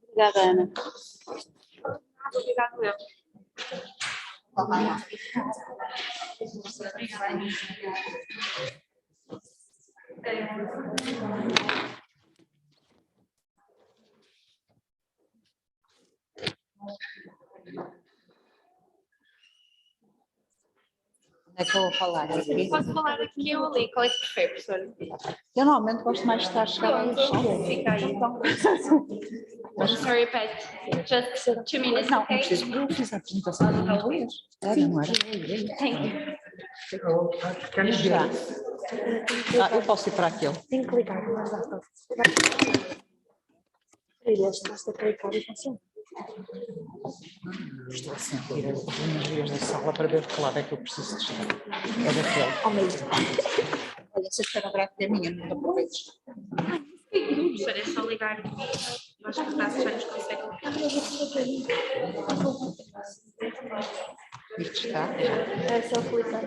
Obrigada, Ana. Obrigado, eu. É que eu vou falar aqui. Posso falar aqui ou ali? Qual é que prefere, professora? Eu normalmente gosto mais de estar chegada aí. Fica aí. I'm sorry, Pat. Just 2 minutes, Não, não okay? preciso. Eu fiz a apresentação em inglês. Era, não era? Thank you. Já. Eu posso ir para aquele. Tem que clicar. Basta clicar e funciona. Estou a sentir as energias da sala para ver de que lado é que eu preciso de estar. É daquele. Ao meio. Olha, essa esferográfica é minha, não aproveites. Professora, é só ligar. Nós que já nos consegue ligar. Isto está. É só clicar.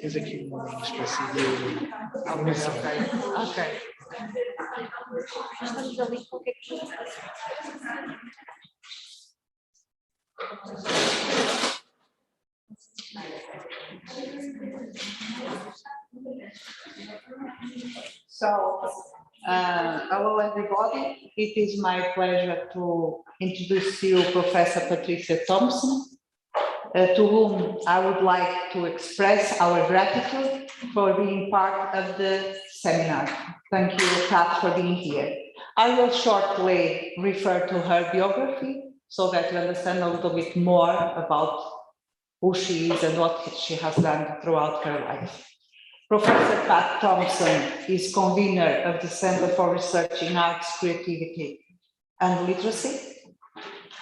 Tens aqui uma espécie de harmonização. Ok. Estamos ali com o que é que So, hello everybody. It is my pleasure to introduce you Professor Patricia Thomson, to whom I would like to express our gratitude for being part of the seminar. Thank you, Pat, for being here. I will shortly refer to her biography so that you understand a little bit more about who she is and what she has done throughout her life. Professor Pat Thomson is convener of the Center for Research in Arts, Creativity and Literacy.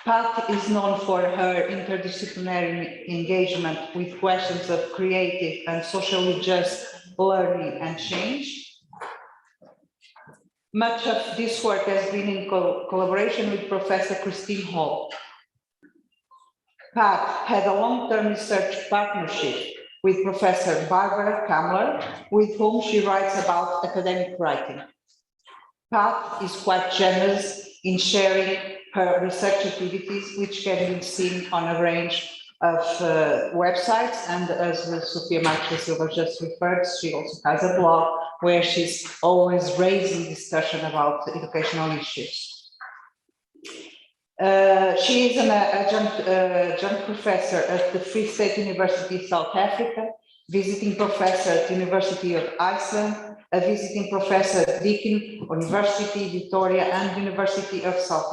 Pat is known for her interdisciplinary engagement with questions of creative and socially just learning and change. Much of this work has been in collaboration with Professor Christine Hall. Pat had a long-term research partnership with Professor Barbara Kamler, with whom she writes about academic writing. Pat is quite generous in sharing her research activities, which can be seen on a range of websites, and as Sofia Marques Silva just referred, she also has a blog where she's always raising discussion about educational issues. She is an adjunct professor at the Free State University South Africa, visiting professor at the University of Iceland, a visiting professor at Deakin University, Victoria, and University of South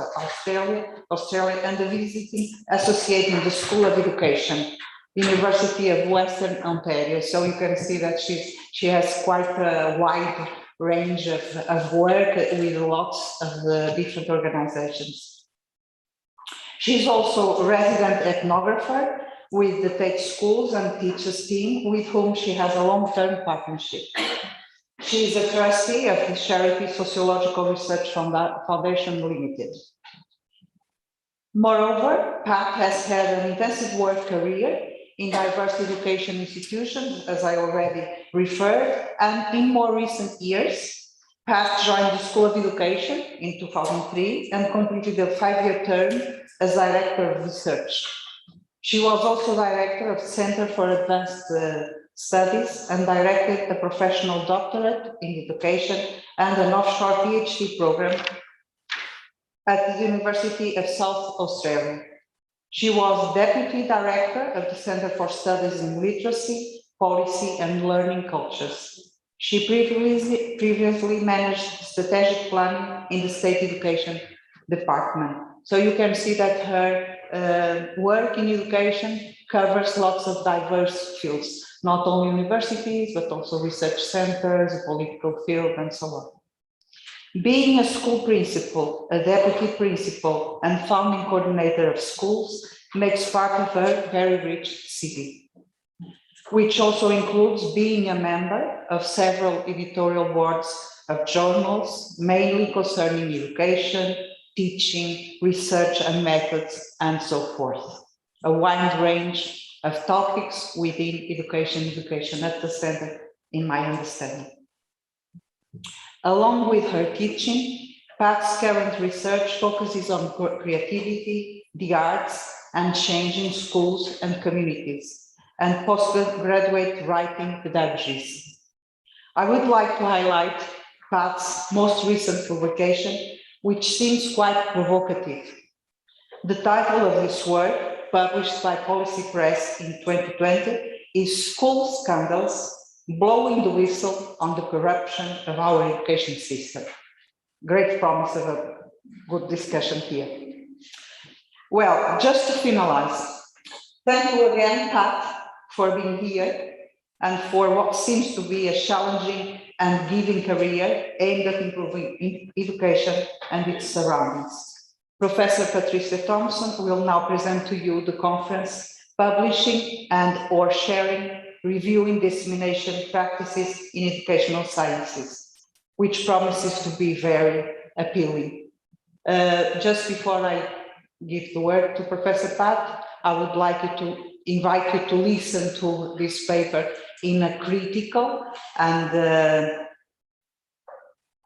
Australia, and a visiting associate in the School of Education, University of Western Ontario. So you can see that she has quite a wide range of work with lots of different organizations. She's also a resident ethnographer with the Tate Schools and Teachers team, with whom she has a long-term partnership. She is a trustee of the charity Sociological Research Foundation Limited. Moreover, Pat has had an intensive work career in diverse education institutions, as I already referred, and in more recent years, Pat joined the School of Education in 2003 and completed a 5-year term as Director of Research. She was also Director of the Center for Advanced Studies and directed a professional doctorate in education and an offshore PhD program at the University of South Australia. She was Deputy Director of the Center for Studies in Literacy, Policy and Learning Cultures. She previously managed strategic planning in the State Education Department. So you can see that her work in education covers lots of diverse fields, not only universities, but also research centers, a political field, and so on. Being a school principal, a deputy principal, and founding coordinator of schools makes part of her very rich CV. which also includes being a member of several editorial boards of journals, mainly concerning education, teaching, research and methods, and so forth. A wide range of topics within education at the center, in my understanding. Along with her teaching, Pat's current research focuses on creativity, the arts, and change in schools and communities, and postgraduate writing pedagogies. I would like to highlight Pat's most recent publication, which seems quite provocative. The title of this work, published by Policy Press in 2020, is School Scandals, Blowing the Whistle on the Corruption of Our Education System. Great promise of a good discussion here. Well, just to finalize, thank you again, Pat, for being here and for what seems to be a challenging and giving career aimed at improving education and its surroundings. Professor Patricia Thomson will now present to you the conference, Publishing and or Sharing, Reviewing Dissemination Practices in Educational Sciences, which promises to be very appealing. Just before I give the word to Professor Pat, I would like to invite you to listen to this paper in a critical and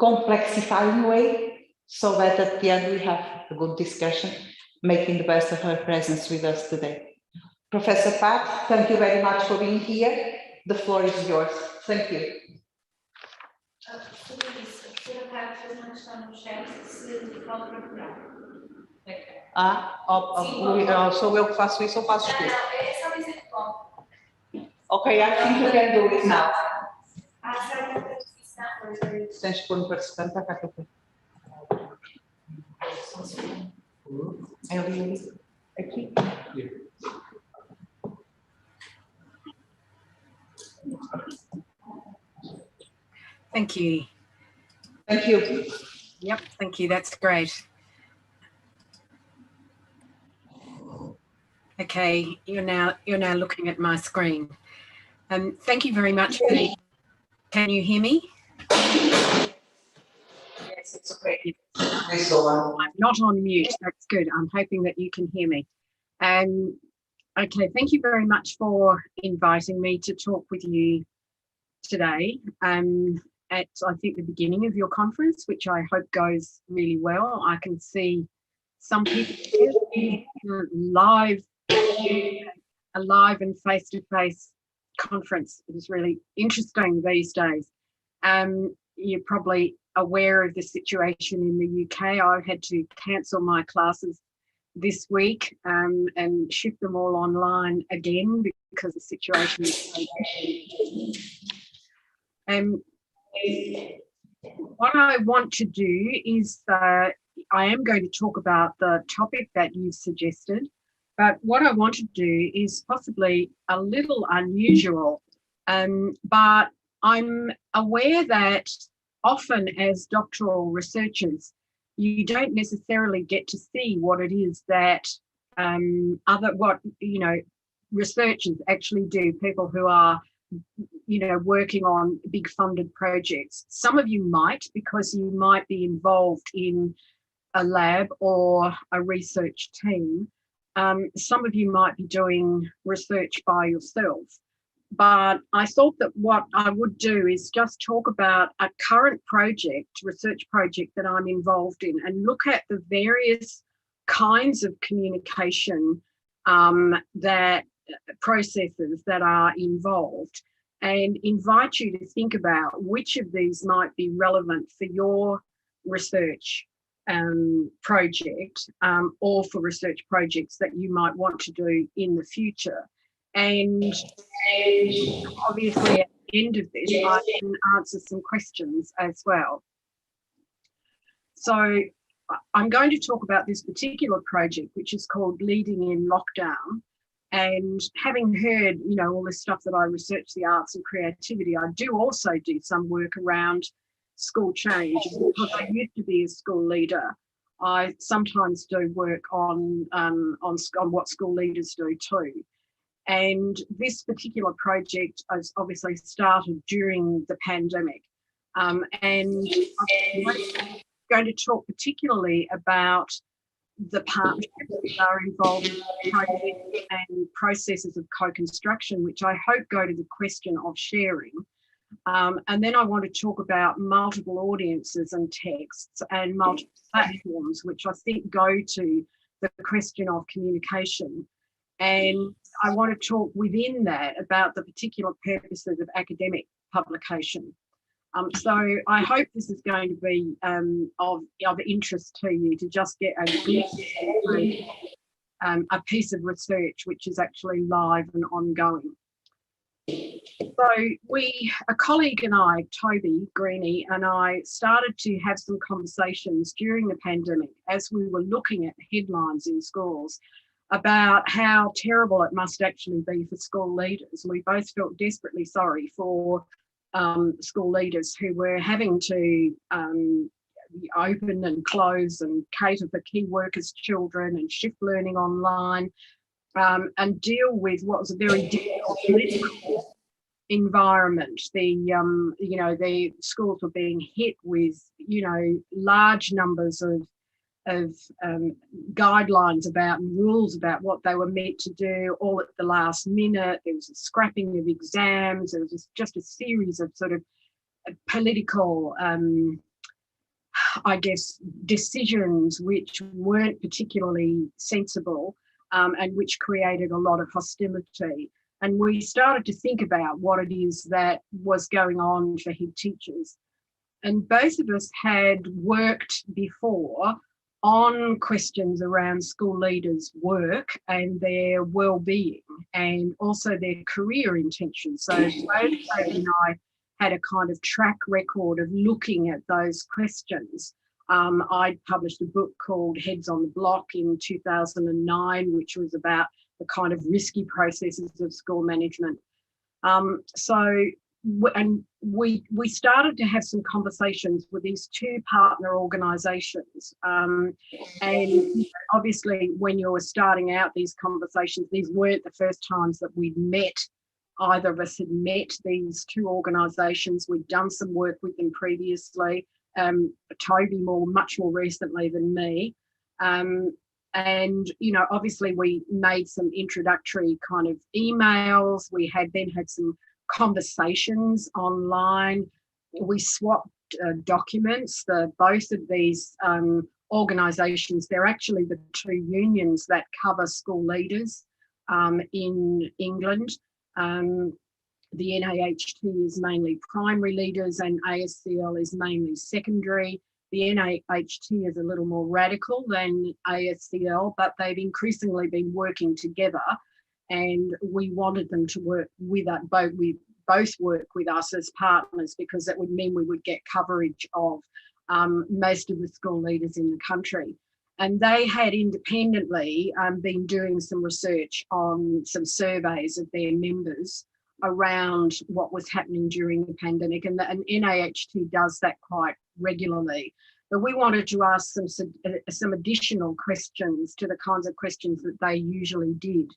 complexifying way, so that at the end we have a good discussion, making the best of her presence with us today. Professor Pat, thank you very much for being here. The floor is yours. Thank you. Sou eu que faço isso ou fazes tu? É só dizer que bom. Ok, I think you can do it now. Será que Tens que pôr no participante, está cá que eu ponho. É ali, aqui. Thank you. Thank you. Yep, thank you. That's great. Okay, you're now looking at my screen. Thank you very much for the. Can you hear me? Yes, it's okay. I'm not on mute. That's good. I'm hoping that you can hear me. Okay, thank you very much for inviting me to talk with you today at, I think, the beginning of your conference, which I hope goes really well. I can see some people live, a live and face-to-face conference. It is really interesting these days. You're probably aware of the situation in the UK. I had to cancel my classes this week and shift them all online again because the situation is so bad. What I want to do is I am going to talk about the topic that you've suggested, but what I want to do is possibly a little unusual, but I'm aware that often as doctoral researchers, you don't necessarily get to see what it is that researchers actually do, people who are working on big funded projects. Some of you might, because you might be involved in a lab or a research team. Some of you might be doing research by yourself. But I thought that what I would do is just talk about a current research project that I'm involved in, and look at the various kinds of communication processes that are involved, and invite you to think about which of these might be relevant for your research project or for research projects that you might want to do in the future. And obviously at the end of this, I can answer some questions as well. So I'm going to talk about this particular project, which is called Leading in Lockdown. And having heard, all this stuff that I research, the arts and creativity, I do also do some work around school change. Because I used to be a school leader, I sometimes do work on what school leaders do too. And this particular project has obviously started during the pandemic. And I'm going to talk particularly about the partnerships that are involved in projects and processes of co-construction, which I hope go to the question of sharing. And then I want to talk about multiple audiences and texts and multiple platforms, which I think go to the question of communication. And I want to talk within that about the particular purposes of academic publication. So I hope this is going to be of interest to you, to just get a glimpse of a piece of research which is actually live and ongoing. So a colleague and I, Toby Greeny, and I started to have some conversations during the pandemic as we were looking at headlines in schools about how terrible it must actually be for school leaders. We both felt desperately sorry for school leaders who were having to open and close and cater for key workers' children and shift learning online, and deal with what was a very difficult political environment. The schools were being hit with large numbers of guidelines about and rules about what they were meant to do, all at the last minute. There was a scrapping of exams. There was just a series of sort of political, decisions which weren't particularly sensible, and which created a lot of hostility. And we started to think about what it is that was going on for head teachers. And both of us had worked before on questions around school leaders' work and their well-being and also their career intentions. So both Toby and I had a kind of track record of looking at those questions. I published a book called Heads on the Block in 2009, which was about the kind of risky processes of school management. And we started to have some conversations with these two partner organisations, and obviously when you were starting out these conversations, these weren't the first times that we'd met. Either of us had met these two organisations. We'd done some work with them previously. Toby much more recently than me, and obviously we made some introductory kind of emails. We had some conversations online. We swapped documents. Both of these organisations, they're actually the two unions that cover school leaders in England. The NAHT is mainly primary leaders and ASCL is mainly secondary. The NAHT is a little more radical than ASCL, but they've increasingly been working together. And we wanted them to work with us, both work with us as partners, because that would mean we would get coverage of most of the school leaders in the country. And they had independently been doing some research on some surveys of their members around what was happening during the pandemic. And NAHT does that quite regularly. But we wanted to ask some additional questions to the kinds of questions that they usually did.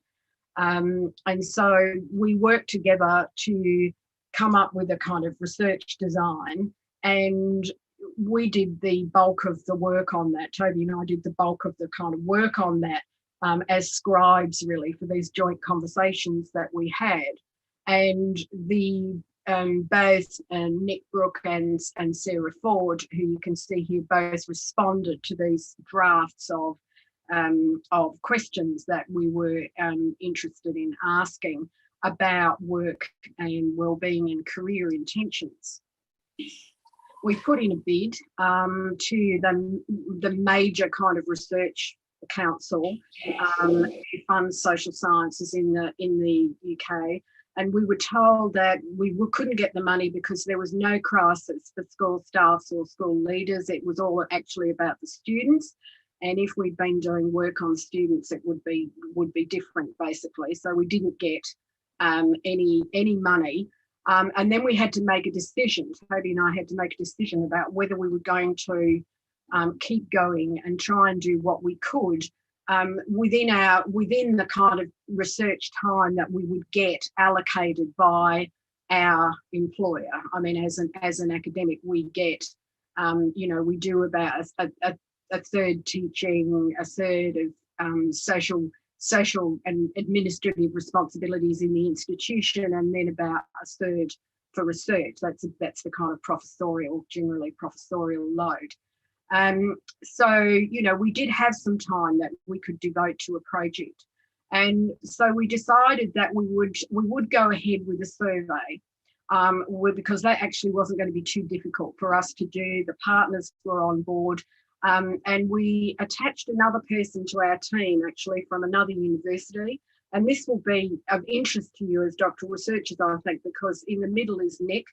And so we worked together to come up with a kind of research design, and we did the bulk of the work on that. Toby and I did the bulk of the kind of work on that as scribes, really, for these joint conversations that we had. And both Nick Brooke and Sarah Ford, who you can see here, both responded to these drafts of questions that we were interested in asking about work and wellbeing and career intentions. We put in a bid to the major kind of research council who funds social sciences in the UK, and we were told that we couldn't get the money because there was no crisis for school staffs or school leaders. It was all actually about the students. And if we'd been doing work on students, it would be different, basically. So we didn't get any money. And then we had to make a decision. Toby and I had to make a decision about whether we were going to keep going and try and do what we could within the kind of research time that we would get allocated by our employer. I mean, as an academic, we get, we do about a third teaching, a third of social and administrative responsibilities in the institution, and then about a third for research. That's the kind of generally professorial load. So, we did have some time that we could devote to a project. And so we decided that we would go ahead with a survey because that actually wasn't going to be too difficult for us to do. The partners were on board. And we attached another person to our team, actually, from another university. And this will be of interest to you as doctoral researchers, I think, because in the middle is Nick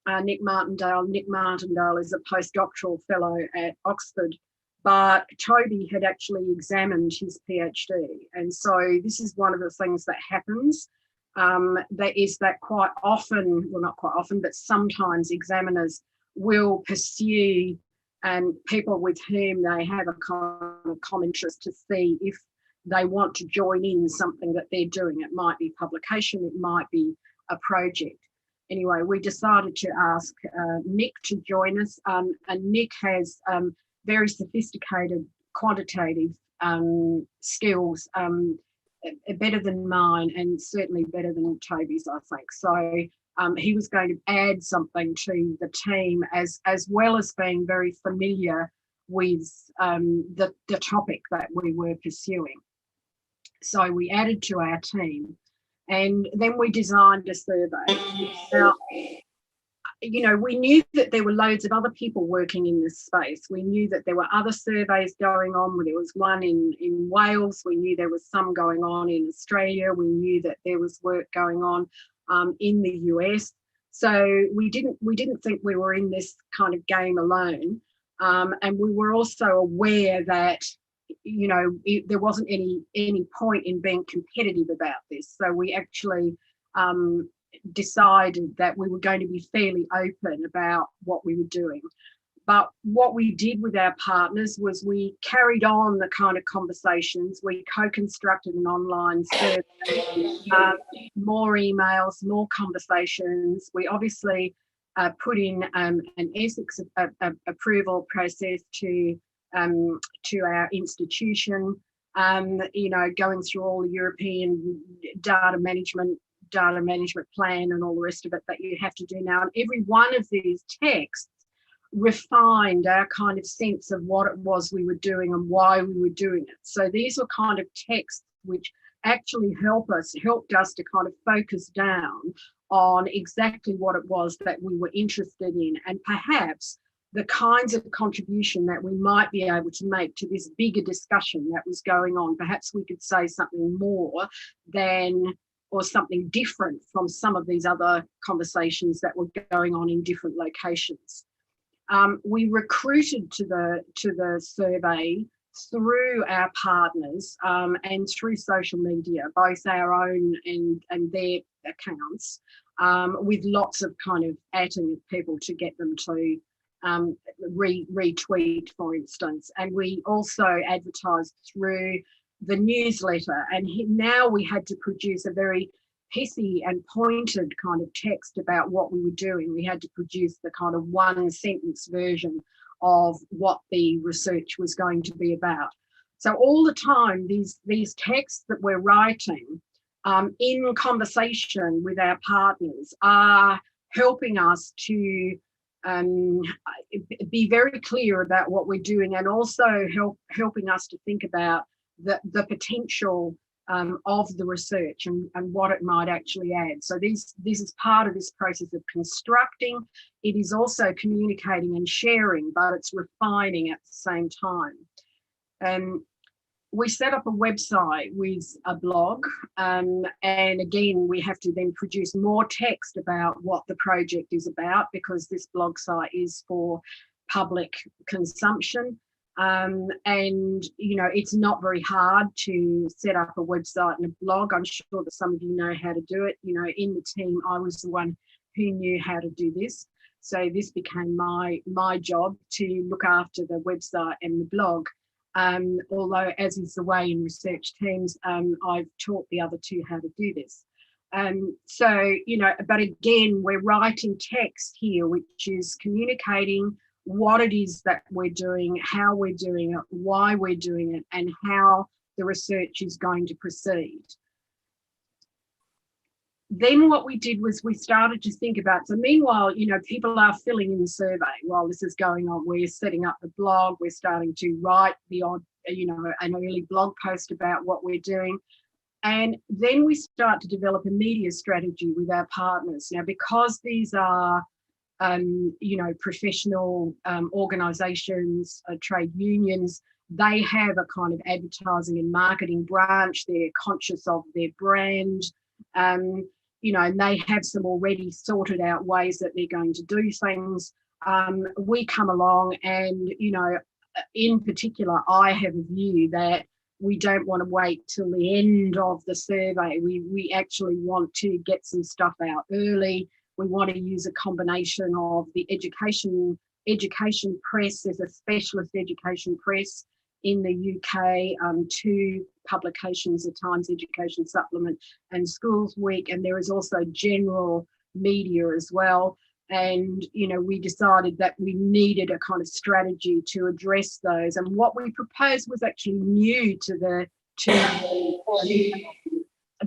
Martindale. Nick Martindale is a postdoctoral fellow at Oxford, but Toby had actually examined his PhD. And so this is one of the things that happens. That quite often, well, not quite often, but sometimes examiners will pursue people with whom they have a kind of common interest to see if they want to join in something that they're doing. It might be publication, it might be a project. Anyway, we decided to ask Nick to join us, and Nick has very sophisticated quantitative skills, better than mine and certainly better than Toby's, I think. So he was going to add something to the team as well as being very familiar with the topic that we were pursuing. So we added to our team, and then we designed a survey. Now, we knew that there were loads of other people working in this space. We knew that there were other surveys going on. There was one in Wales. We knew there was some going on in Australia. We knew that there was work going on in the US. So we didn't think we were in this kind of game alone. And we were also aware that, there wasn't any point in being competitive about this. So we actually decided that we were going to be fairly open about what we were doing. But what we did with our partners was we carried on the kind of conversations. We co-constructed an online survey, more emails, more conversations. We obviously put in an ethics approval process to our institution, going through all the European data management plan and all the rest of it that you have to do now. And every one of these texts refined our kind of sense of what it was we were doing and why we were doing it. So these were kind of texts which actually helped us to kind of focus down on exactly what it was that we were interested in, and perhaps the kinds of contribution that we might be able to make to this bigger discussion that was going on. Perhaps we could say something more than, or something different from some of these other conversations that were going on in different locations. We recruited to the survey through our partners and through social media, both our own and their accounts, with lots of kind of atting of people to get them to retweet, for instance. And we also advertised through the newsletter. And now we had to produce a very pithy and pointed kind of text about what we were doing. We had to produce the kind of one sentence version of what the research was going to be about. So all the time, these texts that we're writing in conversation with our partners are helping us to be very clear about what we're doing, and also helping us to think about the potential of the research and what it might actually add. So this is part of this process of constructing. It is also communicating and sharing, but it's refining at the same time. We set up a website with a blog, and again, we have to then produce more text about what the project is about, because this blog site is for public consumption. And it's not very hard to set up a website and a blog. I'm sure that some of you know how to do it. In the team, I was the one who knew how to do this. So this became my job to look after the website and the blog. although as is the way in research teams, I've taught the other two how to do this. So, you know, but again, we're writing text here, which is communicating what it is that we're doing, how we're doing it, why we're doing it, and how the research is going to proceed. Then what we did was we started to think about, so meanwhile, you know, people are filling in the survey while this is going on. We're setting up the blog, we're starting to write the odd, you know, an early blog post about what we're doing. And then we start to develop a media strategy with our partners. Now, because these are, you know, professional organisations, trade unions, they have a kind of advertising and marketing branch. They're conscious of their brand, you know, and they have some already sorted out ways that they're going to do things. We come along and, you know, in particular, I have a view that we don't want to wait till the end of the survey. We actually want to get some stuff out early. We want to use a combination of the education press. There's a specialist education press in the UK, 2 publications, the Times Education Supplement and Schools Week, and there is also general media as well. And, you know, we decided that we needed a kind of strategy to address those. And what we proposed was actually new to the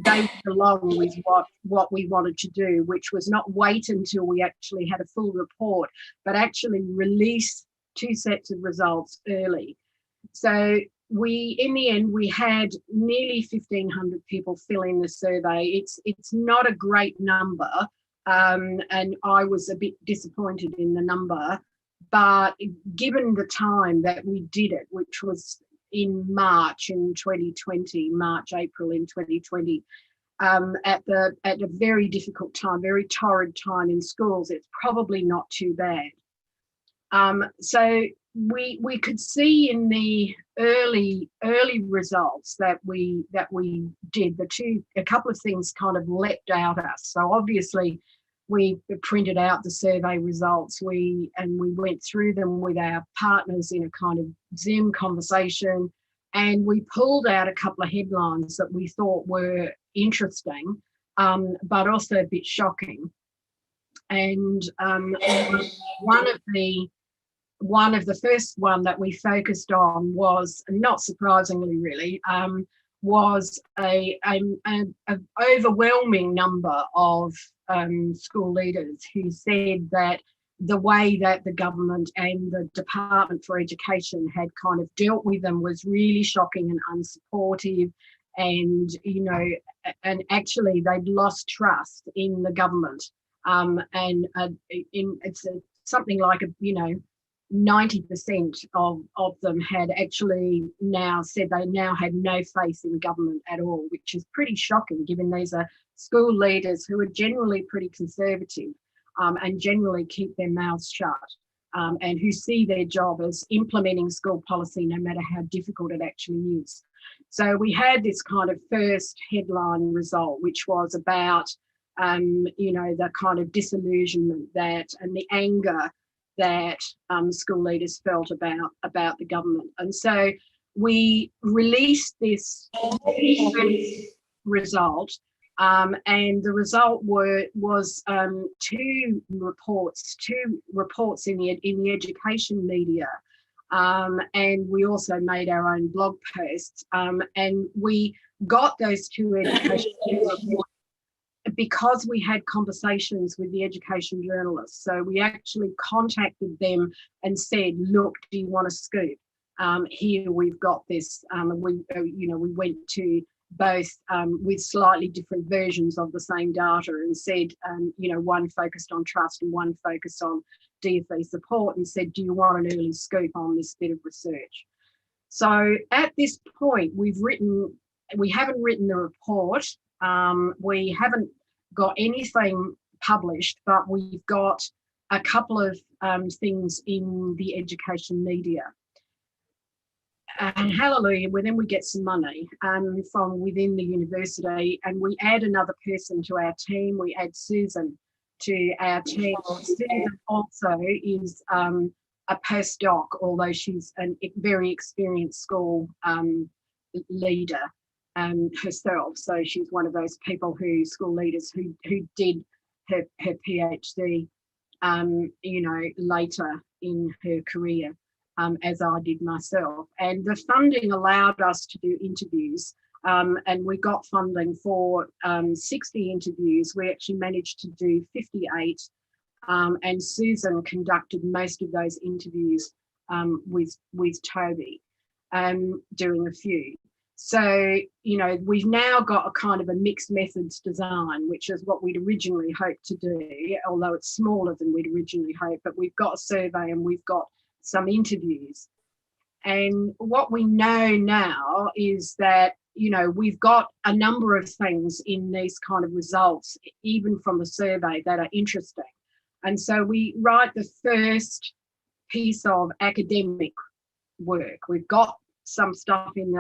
they went along with what we wanted to do, which was not wait until we actually had a full report, but actually release 2 sets of results early. So in the end, we had nearly 1,500 people fill in the survey. It's not a great number. And I was a bit disappointed in the number, but given the time that we did it, which was in March in 2020, April in 2020, at a very difficult time, very torrid time in schools, it's probably not too bad. So we could see in the early results that we did, a couple of things kind of leapt out at us. So obviously we printed out the survey results, we went through them with our partners in a kind of Zoom conversation, and we pulled out a couple of headlines that we thought were interesting, but also a bit shocking. And one of the first one that we focused on was, not surprisingly really, was an overwhelming number of school leaders who said that the way that the government and the Department for Education had kind of dealt with them was really shocking and unsupportive, and, you know, and actually they'd lost trust in the government, it's something like 90% of them had actually now said they now had no faith in government at all, which is pretty shocking given these are school leaders who are generally pretty conservative, and generally keep their mouths shut, and who see their job as implementing school policy no matter how difficult it actually is. So we had this kind of first headline result, which was about, the kind of disillusionment and the anger that school leaders felt about the government. And so we released this result, and the result was two reports in the education media, and we also made our own blog posts, and we got those 2 education reports because we had conversations with the education journalists. So we actually contacted them and said, look, do you want a scoop? Here we've got this. We went to both with slightly different versions of the same data and said, one focused on trust and one focused on DFE support, and said, do you want an early scoop on this bit of research? So at this point, we haven't written the report. We haven't got anything published, but we've got a couple of things in the education media. And hallelujah, then we get some money from within the university, and we add another person to our team. We add Susan to our team. Susan also is a postdoc, although she's a very experienced school leader herself. So she's one of those people school leaders who did her PhD, you know, later in her career, as I did myself. And the funding allowed us to do interviews, and we got funding for 60 interviews. We actually managed to do 58, and Susan conducted most of those interviews with Toby, doing a few. So, you know, we've now got a kind of a mixed methods design, which is what we'd originally hoped to do, although it's smaller than we'd originally hoped, but we've got a survey and we've got some interviews. And what we know now is that, you know, we've got a number of things in these kind of results, even from the survey, that are interesting. And so we write the first piece of academic work. We've got some stuff in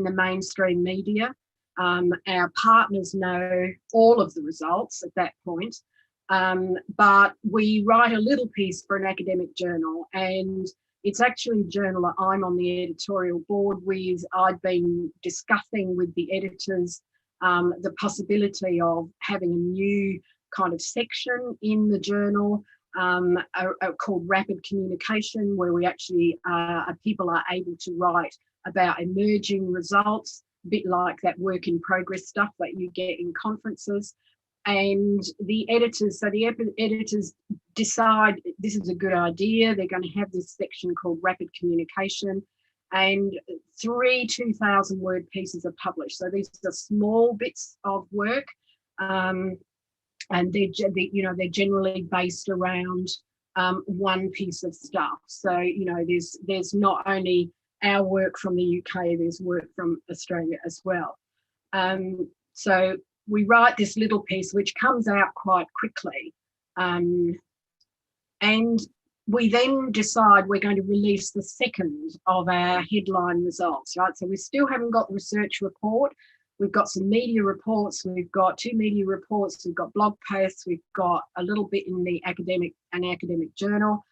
the mainstream media. Our partners know all of the results at that point, but we write a little piece for an academic journal, and it's actually a journal that I'm on the editorial board with. I've been discussing with the editors the possibility of having a new kind of section in the journal called Rapid Communication, where we actually people are able to write about emerging results, a bit like that work in progress stuff that you get in conferences. And the editors decide this is a good idea. They're going to have this section called Rapid Communication, and 3 2,000 word pieces are published. So these are small bits of work, and they're generally based around one piece of stuff. So, you know, there's not only our work from the UK, there's work from Australia as well. So we write this little piece which comes out quite quickly, and we then decide we're going to release the second of our headline results, right? So we still haven't got the research report. We've got some media reports. We've got 2 media reports. We've got blog posts. We've got a little bit in the academic journal.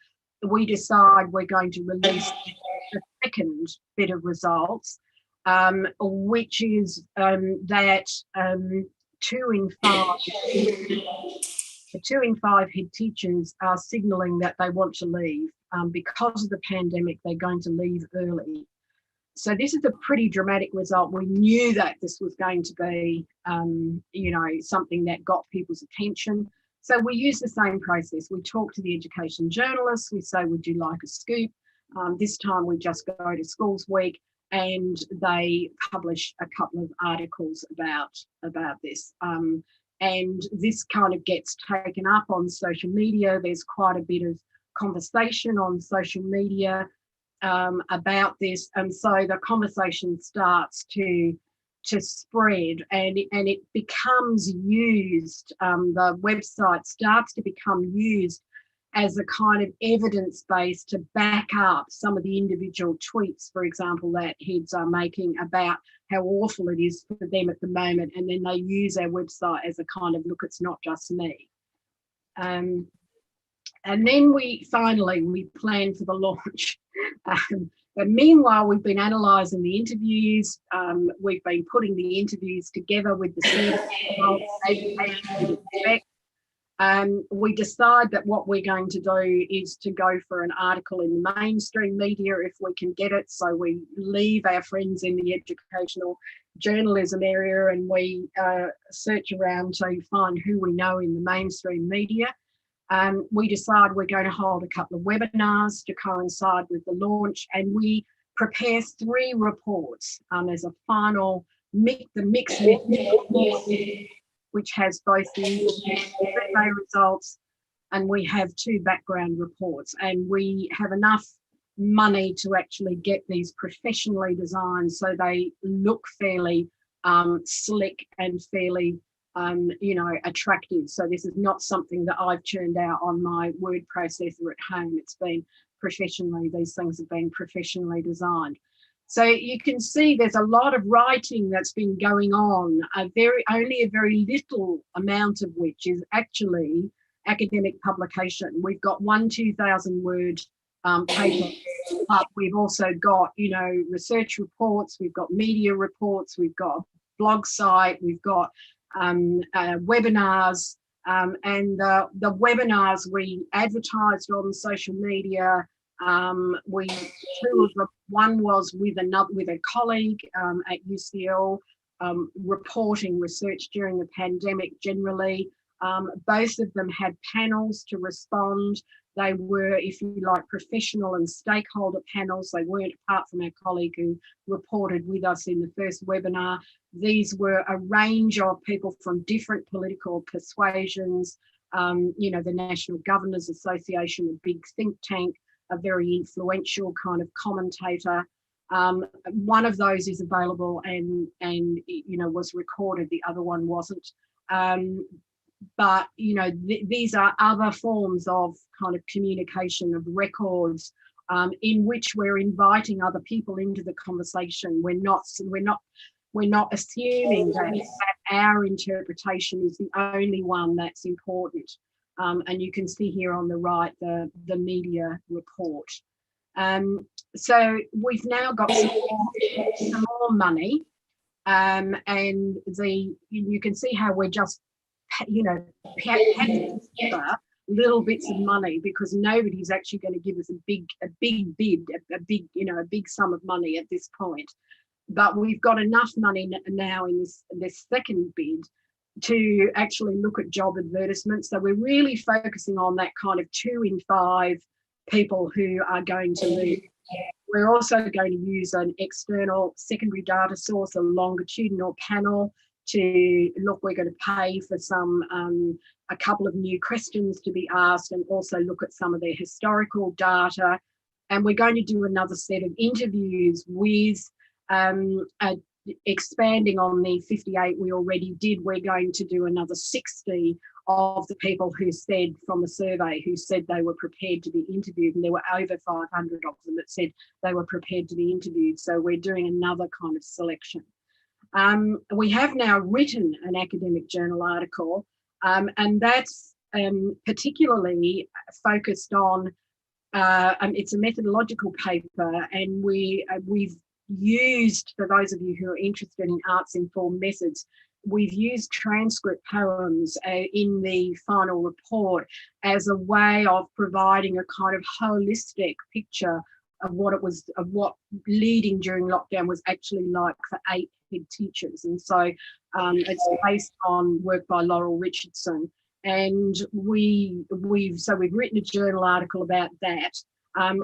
We decide we're going to release the second bit of results, which is that 2 in 5 head teachers are signalling that they want to leave. Because of the pandemic, they're going to leave early. So this is a pretty dramatic result. We knew that this was going to be, you know, something that got people's attention. So we use the same process. We talk to the education journalists. We say, would you like a scoop? This time we just go to Schools Week, and they publish a couple of articles about this. And this kind of gets taken up on social media. There's quite a bit of conversation on social media about this, and so the conversation starts to spread, and it becomes used. The website starts to become used as a kind of evidence base to back up some of the individual tweets, for example, that heads are making about how awful it is for them at the moment, and then they use our website as a kind of, look, it's not just me. And then we plan for the launch. But meanwhile, we've been analysing the interviews. We've been putting the interviews together with the survey results. We decide that what we're going to do is to go for an article in the mainstream media if we can get it. So we leave our friends in the educational journalism area, and we search around to find who we know in the mainstream media. We decide we're going to hold a couple of webinars to coincide with the launch, and we prepare 3 reports as a final mixed report, which has both the survey results, and we have 2 background reports, and we have enough money to actually get these professionally designed so they look fairly slick and fairly you know, attractive. So this is not something that I've churned out on my word processor at home. It's been professionally, these things have been professionally designed. So you can see there's a lot of writing that's been going on, only a very little amount of which is actually academic publication. We've got 1 2,000 word paper. But we've also got, you know, research reports, we've got media reports, we've got a blog site, we've got webinars, and the webinars we advertised on social media. Two of them, one was with a colleague at UCL, reporting research during the pandemic generally. Both of them had panels to respond. They were, if you like, professional and stakeholder panels. They weren't, apart from our colleague who reported with us in the first webinar. These were a range of people from different political persuasions, you know, the National Governors Association, a big think tank, a very influential kind of commentator. One of those is available and you know, was recorded. The other one wasn't. But, you know, these are other forms of kind of communication, of records, in which we're inviting other people into the conversation. We're not assuming that our interpretation is the only one that's important. And you can see here on the right the media report. So we've now got some more money, and you can see how we're just, you know, packing together little bits of money, because nobody's actually going to give us a big bid, a big sum of money at this point. But we've got enough money now in this second bid to actually look at job advertisements. So we're really focusing on that kind of 2 in 5 people who are going to leave. We're also going to use an external secondary data source, a longitudinal panel, to look. We're going to pay for a couple of new questions to be asked, and also look at some of their historical data. And we're going to do another set of interviews with, expanding on the 58 we already did. We're going to do another 60 of the people who said, from the survey, who said they were prepared to be interviewed, and there were over 500 of them that said they were prepared to be interviewed. So we're doing another kind of selection. We have now written an academic journal article, and that's particularly focused on, it's a methodological paper, and we've used, for those of you who are interested in arts-informed methods, we've used transcript poems in the final report as a way of providing a kind of holistic picture of what leading during lockdown was actually like for 8 head teachers. And so it's based on work by Laurel Richardson. And we've written a journal article about that,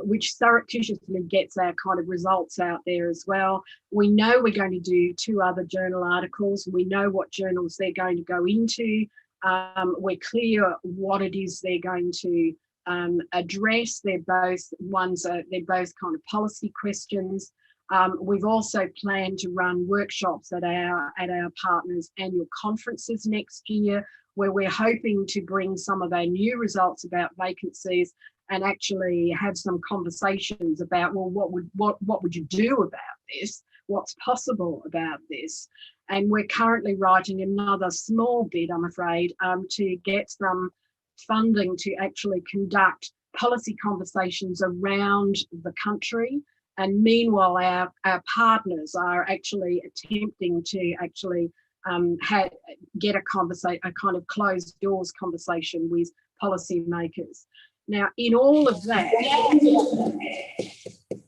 which surreptitiously gets our kind of results out there as well. We know we're going to do 2 other journal articles. We know what journals they're going to go into. We're clear what it is they're going to address. They're both kind of policy questions. We've also planned to run workshops at our partners' annual conferences next year, where we're hoping to bring some of our new results about vacancies and actually have some conversations about, well, what would you do about this? What's possible about this? And we're currently writing another small bit, I'm afraid, to get some funding to actually conduct policy conversations around the country. And meanwhile, our partners are actually attempting to actually get a kind of closed doors conversation with policymakers. Now, in all of that,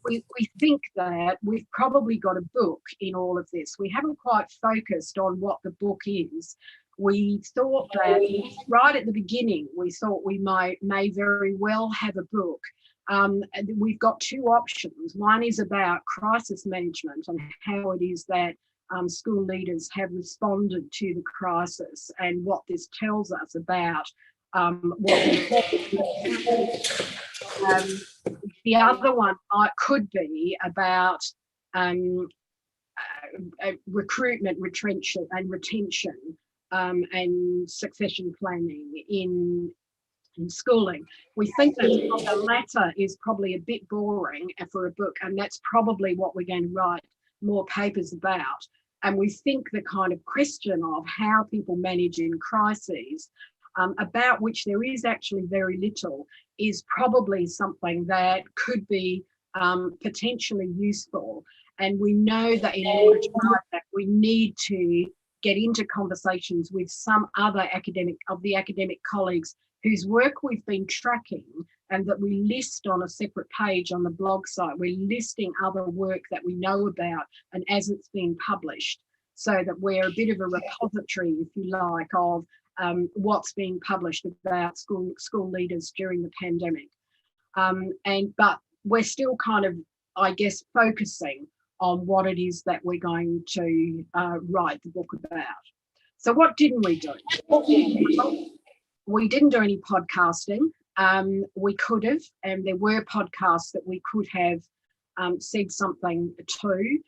we think that we've probably got a book in all of this. We haven't quite focused on what the book is. We thought that right at the beginning, we thought we may very well have a book. We've got 2 options. One is about crisis management and how it is that school leaders have responded to the crisis and what this tells us about the other one could be about recruitment, retention, and succession planning in schooling. We think that the latter is probably a bit boring for a book, and that's probably what we're going to write more papers about. And we think the kind of question of how people manage in crises about which there is actually very little, is probably something that could be potentially useful. And we know that in order to write that, we need to get into conversations with some other academic colleagues whose work we've been tracking and that we list on a separate page on the blog site. We're listing other work that we know about and as it's been published, so that we're a bit of a repository, if you like, of what's being published about school leaders during the pandemic. But we're still kind of, I guess, focusing on what it is that we're going to write the book about. So what didn't we do? We didn't do any podcasting. We could have, and there were podcasts that we could have said something to,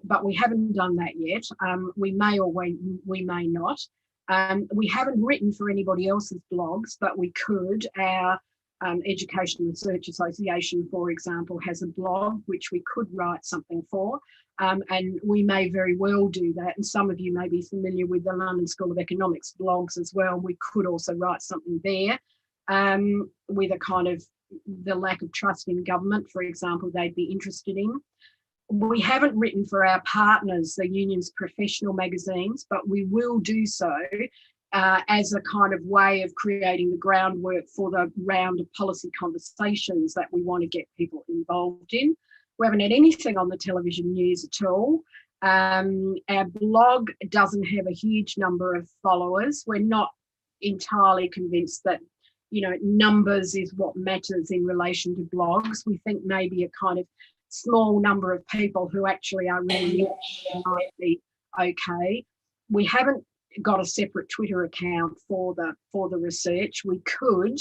but we haven't done that yet. We may or we may not. We haven't written for anybody else's blogs, but we could. Our Education Research Association, for example, has a blog which we could write something for, and we may very well do that. And some of you may be familiar with the London School of Economics blogs as well. We could also write something there with a kind of the lack of trust in government, for example, they'd be interested in. We haven't written for our partners, the union's professional magazines, but we will do so as a kind of way of creating the groundwork for the round of policy conversations that we want to get people involved in. We haven't had anything on the television news at all. Our blog doesn't have a huge number of followers. We're not entirely convinced that, you know, numbers is what matters in relation to blogs. We think maybe a kind of small number of people who actually are really might be okay. We haven't got a separate Twitter account for the research. We could,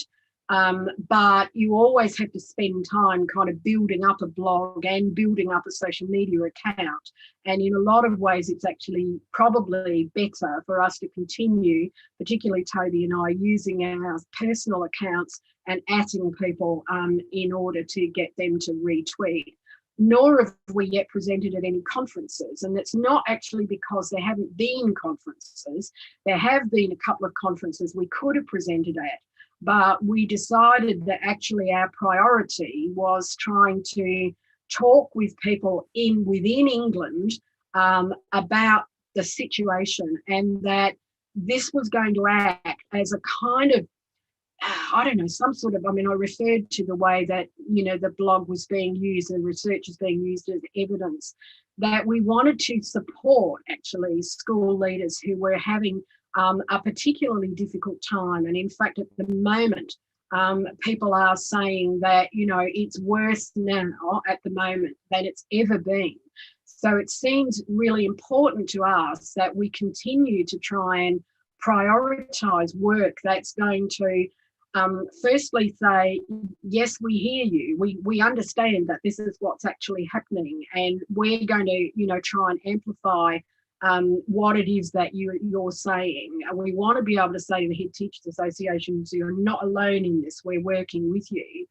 but you always have to spend time kind of building up a blog and building up a social media account. And in a lot of ways, it's actually probably better for us to continue, particularly Toby and I, using our personal accounts and @ing people in order to get them to retweet. Nor have we yet presented at any conferences. And it's not actually because there haven't been conferences. There have been a couple of conferences we could have presented at, but we decided that actually our priority was trying to talk with people within England about the situation, and that this was going to act as a kind of, I don't know, some sort of, I mean, I referred to the way that, you know, the blog was being used and research is being used as evidence, that we wanted to support actually school leaders who were having a particularly difficult time. And in fact, at the moment, people are saying that, you know, it's worse now at the moment than it's ever been. So it seems really important to us that we continue to try and prioritise work that's going to firstly say, yes, we hear you, we understand that this is what's actually happening, and we're going to, you know, try and amplify what it is that you're saying. And we want to be able to say to the Head Teachers Associations, you're not alone in this, we're working with you.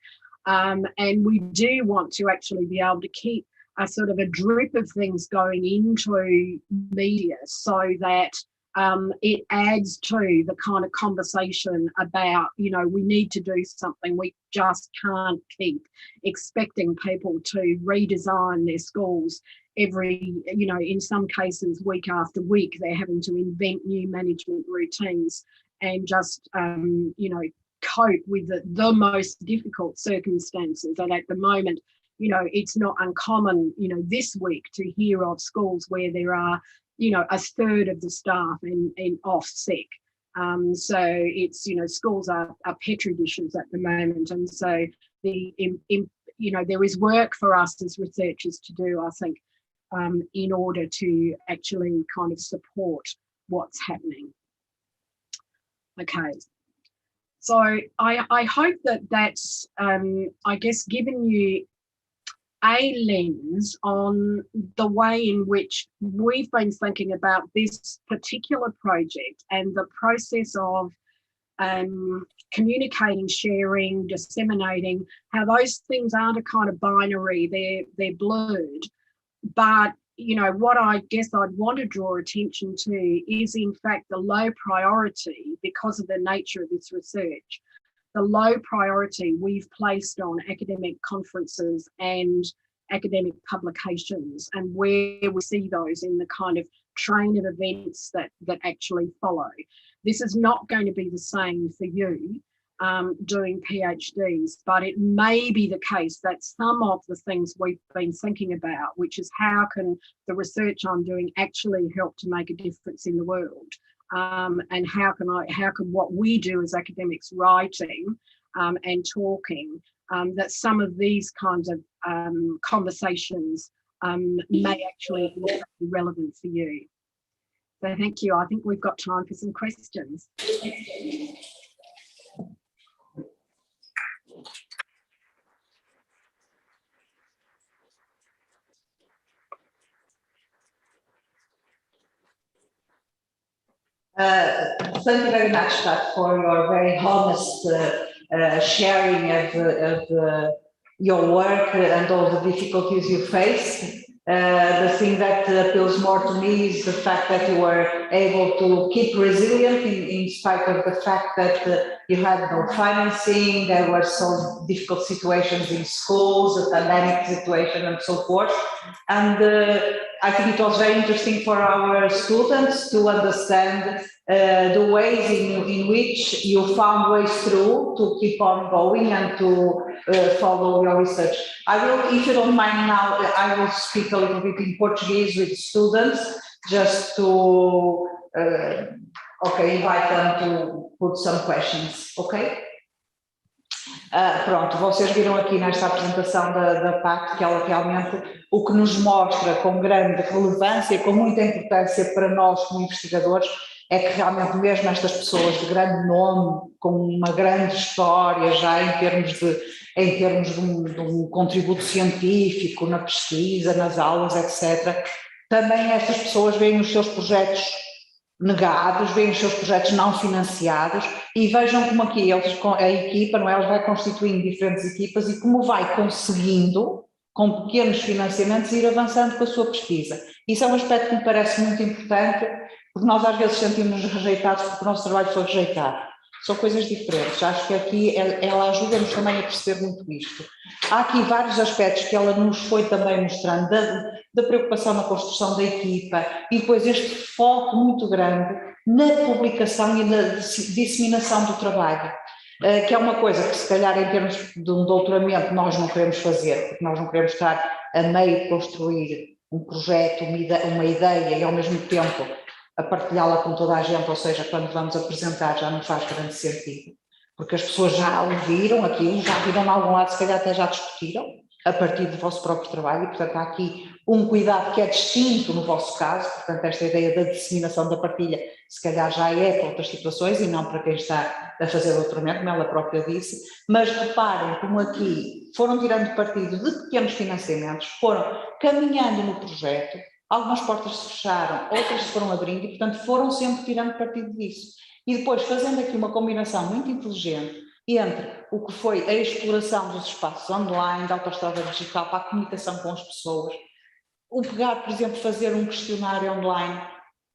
And we do want to actually be able to keep a sort of a drip of things going into media, so that it adds to the kind of conversation about, you know, we need to do something. We just can't keep expecting people to redesign their schools every, you know, in some cases week after week. They're having to invent new management routines and just, you know, cope with the most difficult circumstances. And at the moment, you know, it's not uncommon, you know, this week to hear of schools where there are, you know, a third of the staff in off sick. So it's, you know, schools are petri dishes at the moment. And so you know, there is work for us as researchers to do, I think, in order to actually kind of support what's happening. Okay. So I hope that that's, I guess, given you a lens on the way in which we've been thinking about this particular project and the process of communicating, sharing, disseminating, how those things aren't a kind of binary, they're blurred. But you know, what I guess I'd want to draw attention to is in fact the low priority, because of the nature of this research, the low priority we've placed on academic conferences and academic publications, and where we see those in the kind of train of events that actually follow. This is not going to be the same for you doing PhDs, but it may be the case that some of the things we've been thinking about, which is how can the research I'm doing actually help to make a difference in the world, and how can what we do as academics, writing and talking, that some of these kinds of conversations may actually be relevant for you. So thank you. I think we've got time for some questions. Thank you very much, Pat, for your very honest sharing of your work and all the difficulties you face. The thing that appeals more to me is the fact that you were able to keep resilient in spite of the fact that you had no financing, there were some difficult situations in schools, a pandemic situation and so forth. And I think it was very interesting for our students to understand the ways in which you found ways through to keep on going and to follow your research. I will, if you don't mind now, I will speak a little bit in Portuguese with students just to invite them to put some questions, ok? Pronto, vocês viram aqui nesta apresentação da PAC que ela realmente o que nos mostra com grande relevância e com muita importância para nós como investigadores é que realmente mesmo estas pessoas de grande nome, com uma grande história já em termos de um contributo científico na pesquisa, nas aulas, etc., também estas pessoas veem os seus projetos negados, veem os seus projetos não financiados e vejam como aqui a equipa, não é? Eles vai constituindo diferentes equipas e como vai conseguindo, com pequenos financiamentos, ir avançando com a sua pesquisa. Isso é um aspecto que me parece muito importante, porque nós às vezes sentimos-nos rejeitados porque o nosso trabalho foi rejeitado. São coisas diferentes. Acho que aqui ela ajuda-nos também a perceber muito isto. Há aqui vários aspectos que ela nos foi também mostrando, da preocupação na construção da equipa e depois este foco muito grande na publicação e na disseminação do trabalho, que é uma coisa que se calhar em termos de um doutoramento nós não queremos fazer, porque nós não queremos estar a meio de construir um projeto, uma ideia e ao mesmo tempo a partilhá-la com toda a gente, ou seja, quando vamos apresentar já não faz grande sentido, porque as pessoas já ouviram aquilo, já viram em algum lado, se calhar até já discutiram, a partir do vosso próprio trabalho, e portanto há aqui um cuidado que é distinto no vosso caso, portanto esta ideia da disseminação da partilha se calhar já é para outras situações e não para quem está a fazer doutoramento, como ela própria disse, mas reparem como aqui foram tirando partido de pequenos financiamentos, foram caminhando no projeto, algumas portas se fecharam, outras se foram abrindo e portanto foram sempre tirando partido disso. E depois fazendo aqui uma combinação muito inteligente entre o que foi a exploração dos espaços online, da autoestrada digital para a comunicação com as pessoas, o pegar, por exemplo, fazer um questionário online,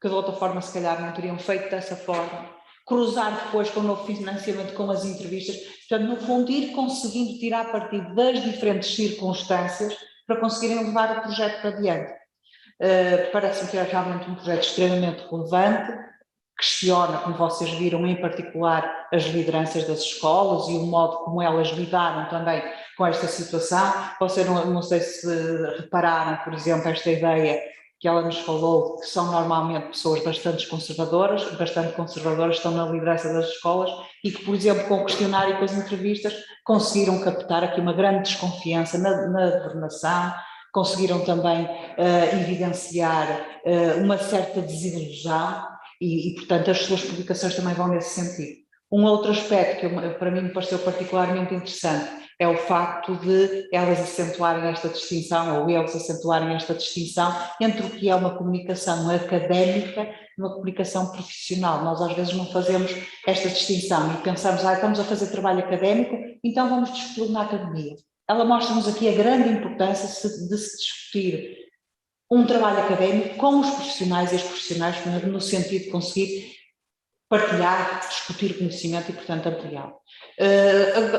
que de outra forma se calhar não teriam feito dessa forma, cruzar depois com o novo financiamento com as entrevistas, portanto, no fundo, ir conseguindo tirar partido das diferentes circunstâncias para conseguirem levar o projeto para diante. Parece-me que é realmente um projeto extremamente relevante, questiona, como vocês viram, em particular as lideranças das escolas e o modo como elas lidaram também com esta situação. Vocês não sei se repararam, por exemplo, esta ideia que ela nos falou, que são normalmente pessoas bastante conservadoras, estão na liderança das escolas e que, por exemplo, com o questionário e com as entrevistas, conseguiram captar aqui uma grande desconfiança na governação, conseguiram também evidenciar uma certa desilusão e, portanto, as suas publicações também vão nesse sentido. Um outro aspecto que para mim me pareceu particularmente interessante é o facto de elas acentuarem esta distinção, ou eles acentuarem esta distinção entre o que é uma comunicação académica e uma comunicação profissional. Nós às vezes não fazemos esta distinção e pensamos, estamos a fazer trabalho académico, então vamos discutir na academia. Ela mostra-nos aqui a grande importância de se discutir um trabalho académico com os profissionais e as profissionais, no sentido de conseguir partilhar, discutir conhecimento e, portanto, ampliá-lo.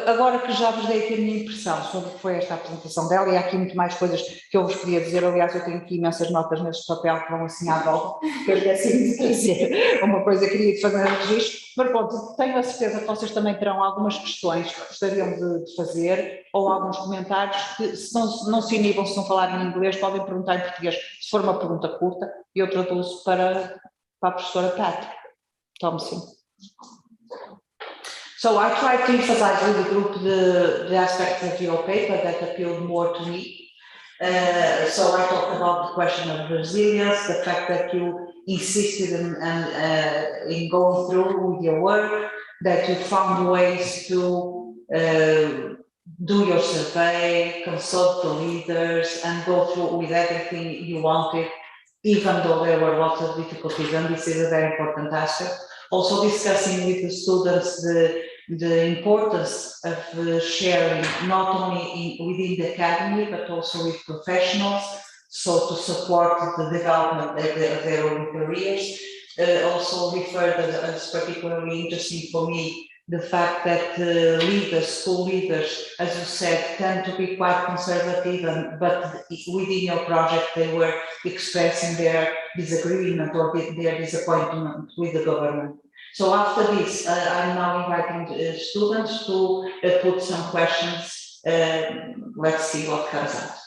Agora que já vos dei aqui a minha impressão sobre o que foi esta apresentação dela, e há aqui muito mais coisas que eu vos queria dizer, aliás, eu tenho aqui imensas notas neste papel que vão assim à volta, que eu esqueci de trazer uma coisa, queria fazer um registro, mas pronto, tenho a certeza que vocês também terão algumas questões que gostariam de fazer, ou alguns comentários que, se não se inibam, se não falarem em inglês, podem perguntar em português, se for uma pergunta curta, e eu traduzo para a professora Pat Thomson. So I tried to emphasize with the group the aspects of your paper that appealed more to me. So I talked about the question of resilience, the fact that you insisted in going through with your work, that you found ways to do your survey, consult the leaders, and go through with everything you wanted, even though there were lots of difficulties, and this is a very important aspect. Also discussing with the students the importance of sharing, not only within the academy, but also with professionals, so to support the development of their own careers. Also referred as particularly interesting for me the fact that leaders, school leaders, as you said, tend to be quite conservative, but within your project they were expressing their disagreement or their disappointment with the government. So after this, I'm now inviting students to put some questions. Let's see what comes out.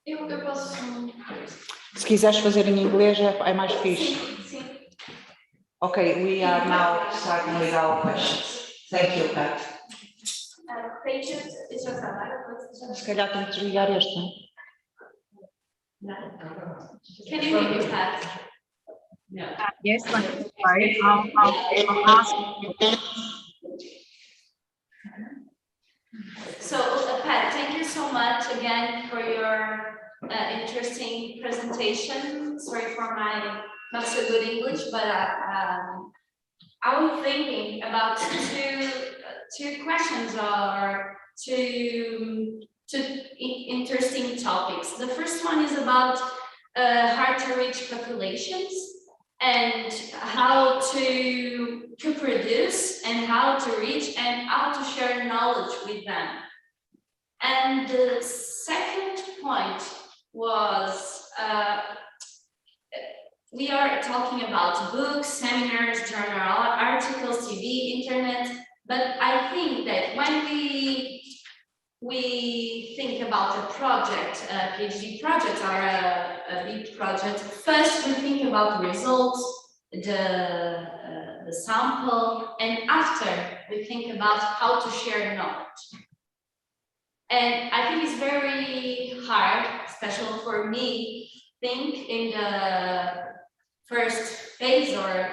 Eu posso. Se quiseres fazer em inglês é mais fixe. Sim. Okay, we are now starting with our questions. Thank you, Pat. Patience is your trabalho. Se calhar tenho que desligar este, não? Can you hear me, Pat? Yes, I'm sorry. I'll ask. So, Pat, thank you so much again for your interesting presentation. Sorry for my not so good English, but I was thinking about two questions or two interesting topics. The first one is about hard-to-reach populations and how to produce and how to reach and how to share knowledge with them. And the second point was we are talking about books, seminars, journal articles, TV, internet, but I think that when we think about a project, a PhD project or a big project, first we think about the results, the sample, and after we think about how to share knowledge. And I think it's very hard, especially for me, think in the first phase or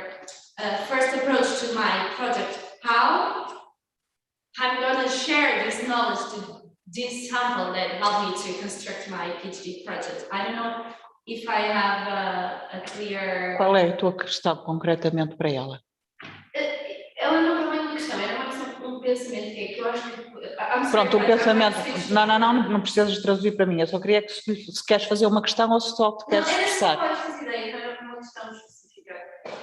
first approach to my project, how I'm going to share this knowledge to this sample that helped me to construct my PhD project. I don't know if I have a clear... Qual é a tua questão concretamente para ela? Ela não também uma questão, era uma questão, pensamento que eu acho que... Pronto, o pensamento... Não precisas de traduzir para mim, eu só queria que se queres fazer uma questão ou se só te queres expressar. Não, era só essa ideia, não era uma questão específica.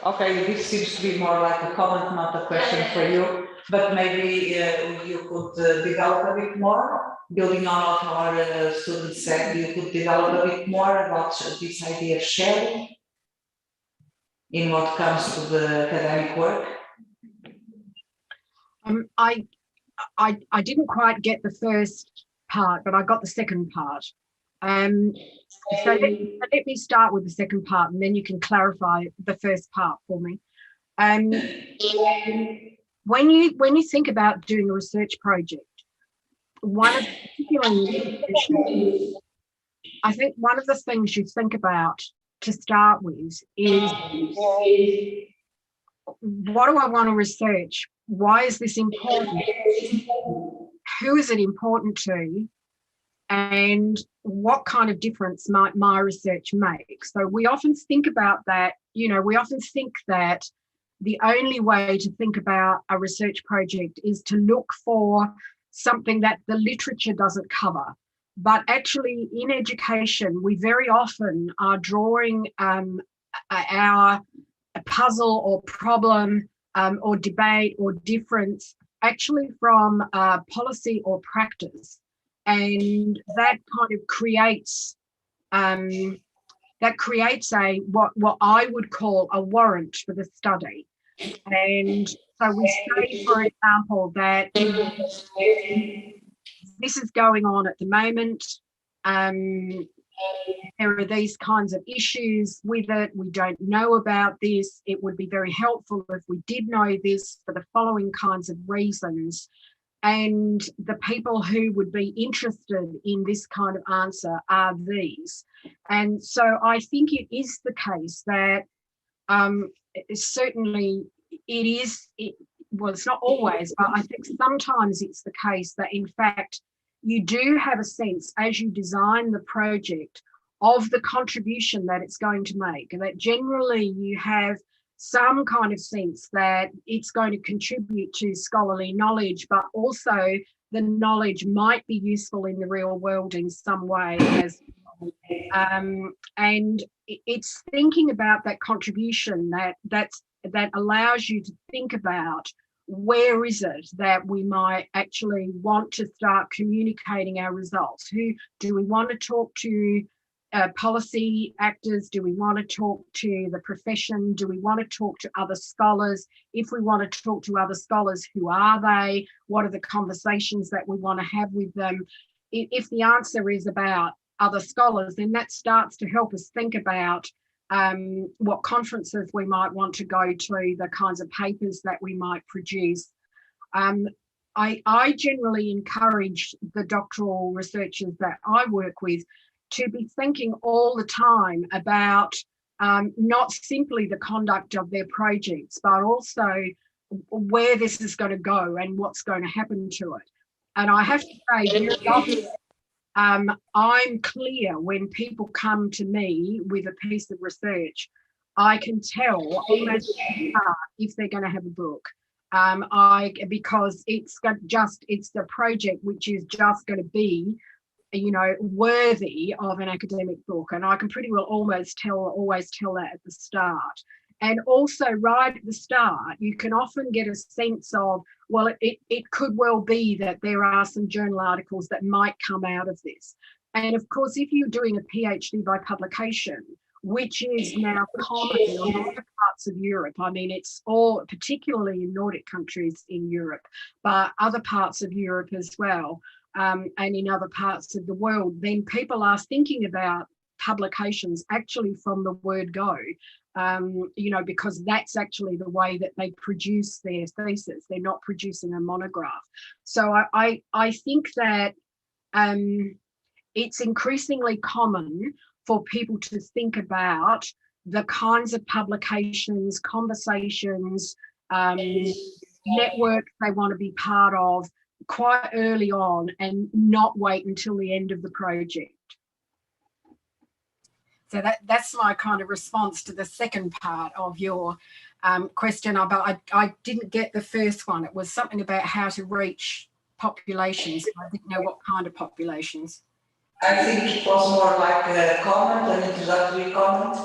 Okay, this seems to be more like a comment, not a question for you, but maybe you could develop a bit more, building on what our students said, you could develop a bit more about this idea of sharing in what comes to the academic work. I didn't quite get the first part, but I got the second part. So let me start with the second part, and then you can clarify the first part for me. When you think about doing a research project, I think one of the things you think about to start with is, what do I want to research? Why is this important? Who is it important to? And what kind of difference might my research make? So we often think about that, we often think that the only way to think about a research project is to look for something that the literature doesn't cover. But actually in education, we very often are drawing our puzzle or problem or debate or difference actually from policy or practice. And that kind of creates a what I would call a warrant for the study. And so we say, for example, that this is going on at the moment. There are these kinds of issues with it. We don't know about this. It would be very helpful if we did know this for the following kinds of reasons. And the people who would be interested in this kind of answer are these. And so I think it is the case that certainly it is, well, it's not always, but I think sometimes it's the case that in fact, you do have a sense as you design the project of the contribution that it's going to make, and that generally you have some kind of sense that it's going to contribute to scholarly knowledge, but also the knowledge might be useful in the real world in some way as well. And it's thinking about that contribution that allows you to think about where is it that we might actually want to start communicating our results? Who do we want to talk to? Policy actors? Do we want to talk to the profession? Do we want to talk to other scholars? If we want to talk to other scholars, who are they? What are the conversations that we want to have with them? If the answer is about other scholars, then that starts to help us think about what conferences we might want to go to, the kinds of papers that we might produce. I generally encourage the doctoral researchers that I work with to be thinking all the time about not simply the conduct of their projects, but also where this is going to go and what's going to happen to it. And I have to say, very often, I'm clear when people come to me with a piece of research, I can tell almost if they're going to have a book. Because it's the project which is just going to be, you know, worthy of an academic book. And I can pretty well always tell that at the start. And also right at the start, you can often get a sense of, well, it could well be that there are some journal articles that might come out of this. And of course, if you're doing a PhD by publication, which is now common in a lot of parts of Europe, I mean, it's all, particularly in Nordic countries in Europe, but other parts of Europe as well, and in other parts of the world, then people are thinking about publications actually from the word go, you know, because that's actually the way that they produce their thesis. They're not producing a monograph. So I think that it's increasingly common for people to think about the kinds of publications, conversations, networks they want to be part of quite early on and not wait until the end of the project. So that's my kind of response to the second part of your question. But I didn't get the first one. It was something about how to reach populations. I didn't know what kind of populations. I think it was more like a comment, an introductory comment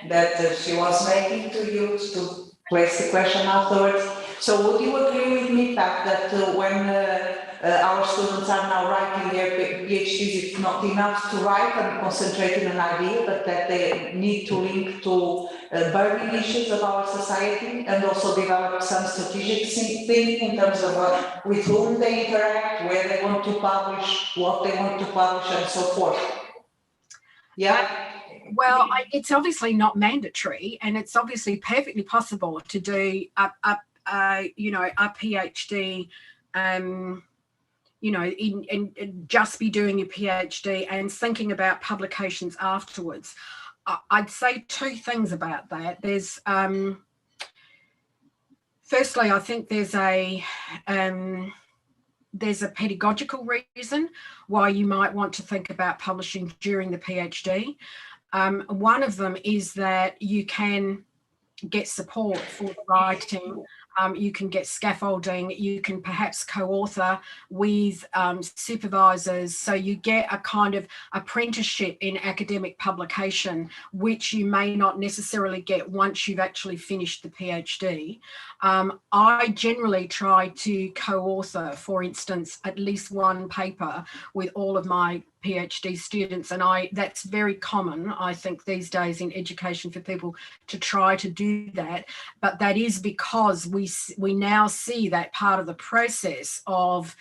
that she was making to you to raise the question afterwards. So would you agree with me, Pat, that when our students are now writing their PhDs, it's not enough to write and concentrate in an idea, but that they need to link to burning issues of our society and also develop some strategic thinking in terms of with whom they interact, where they want to publish, what they want to publish, and so forth. Yeah. Well, it's obviously not mandatory, and it's obviously perfectly possible to do you know, a PhD, you know, in just be doing your PhD and thinking about publications afterwards. I'd say two things about that. There's, firstly, I think there's a pedagogical reason why you might want to think about publishing during the PhD. One of them is that you can get support for writing You can get scaffolding, you can perhaps co-author with supervisors, so you get a kind of apprenticeship in academic publication, which you may not necessarily get once you've actually finished the PhD. I generally try to co-author, for instance, at least one paper with all of my PhD students, and that's very common, I think, these days in education for people to try to do that. But that is because we now see that part of the process of